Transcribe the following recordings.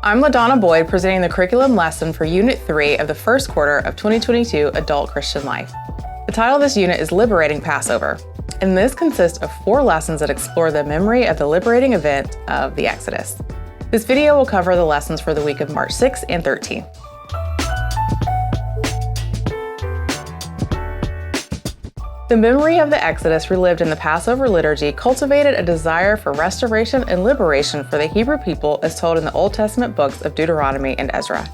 I'm LaDonna Boyd, presenting the curriculum lesson for Unit 3 of the first quarter of 2022 Adult Christian Life. The title of this unit is Liberating Passover, and this consists of 4 lessons that explore the memory of the liberating event of the Exodus. This video will cover the lessons for the week of March 6 and 13. The memory of the Exodus relived in the Passover liturgy cultivated a desire for restoration and liberation for the Hebrew people as told in the Old Testament books of Deuteronomy and Ezra.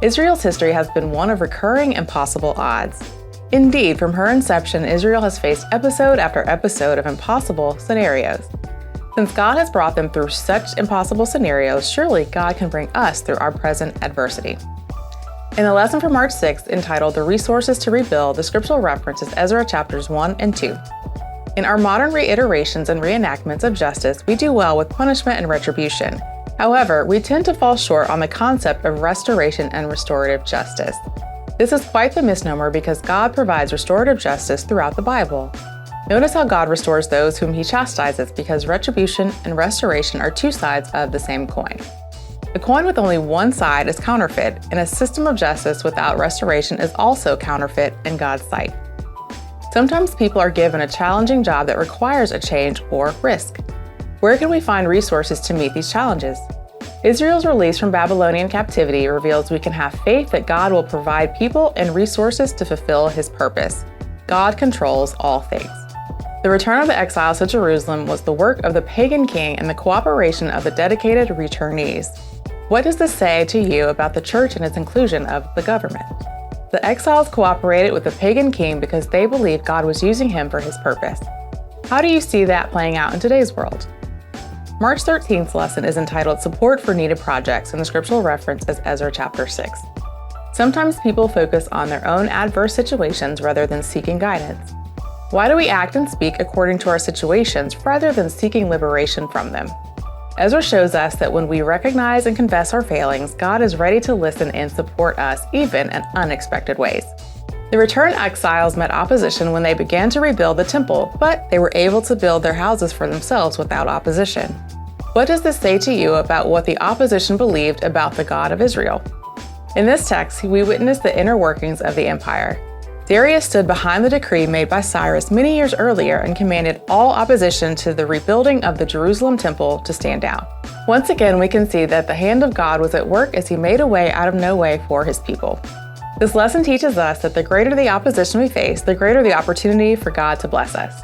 Israel's history has been one of recurring impossible odds. Indeed, from her inception, Israel has faced episode after episode of impossible scenarios. Since God has brought them through such impossible scenarios, surely God can bring us through our present adversity. In the lesson for March 6th, entitled The Resources to Rebuild, the scriptural reference is Ezra chapters 1 and 2. In our modern reiterations and reenactments of justice, we do well with punishment and retribution. However, we tend to fall short on the concept of restoration and restorative justice. This is quite the misnomer because God provides restorative justice throughout the Bible. Notice how God restores those whom he chastises, because retribution and restoration are 2 sides of the same coin. A coin with only one side is counterfeit, and a system of justice without restoration is also counterfeit in God's sight. Sometimes people are given a challenging job that requires a change or risk. Where can we find resources to meet these challenges? Israel's release from Babylonian captivity reveals we can have faith that God will provide people and resources to fulfill his purpose. God controls all things. The return of the exiles to Jerusalem was the work of the pagan king and the cooperation of the dedicated returnees. What does this say to you about the church and its inclusion of the government? The exiles cooperated with the pagan king because they believed God was using him for his purpose. How do you see that playing out in today's world? March 13th's lesson is entitled Support for Needed Projects, and the scriptural reference is Ezra chapter 6. Sometimes people focus on their own adverse situations rather than seeking guidance. Why do we act and speak according to our situations rather than seeking liberation from them? Ezra shows us that when we recognize and confess our failings, God is ready to listen and support us, even in unexpected ways. The returned exiles met opposition when they began to rebuild the temple, but they were able to build their houses for themselves without opposition. What does this say to you about what the opposition believed about the God of Israel? In this text, we witness the inner workings of the empire. Darius stood behind the decree made by Cyrus many years earlier and commanded all opposition to the rebuilding of the Jerusalem temple to stand down. Once again, we can see that the hand of God was at work as he made a way out of no way for his people. This lesson teaches us that the greater the opposition we face, the greater the opportunity for God to bless us.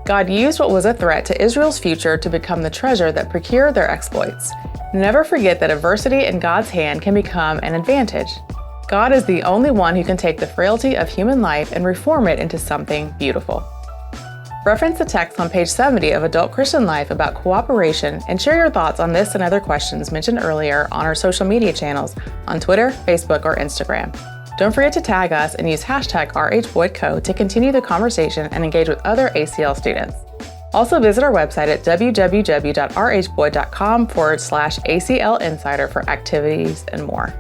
God used what was a threat to Israel's future to become the treasure that procured their exploits. Never forget that adversity in God's hand can become an advantage. God is the only one who can take the frailty of human life and reform it into something beautiful. Reference the text on page 70 of Adult Christian Life about cooperation and share your thoughts on this and other questions mentioned earlier on our social media channels on Twitter, Facebook, or Instagram. Don't forget to tag us and use hashtag RHBoydCo to continue the conversation and engage with other ACL students. Also visit our website at www.rhboyd.com/ACL Insider for activities and more.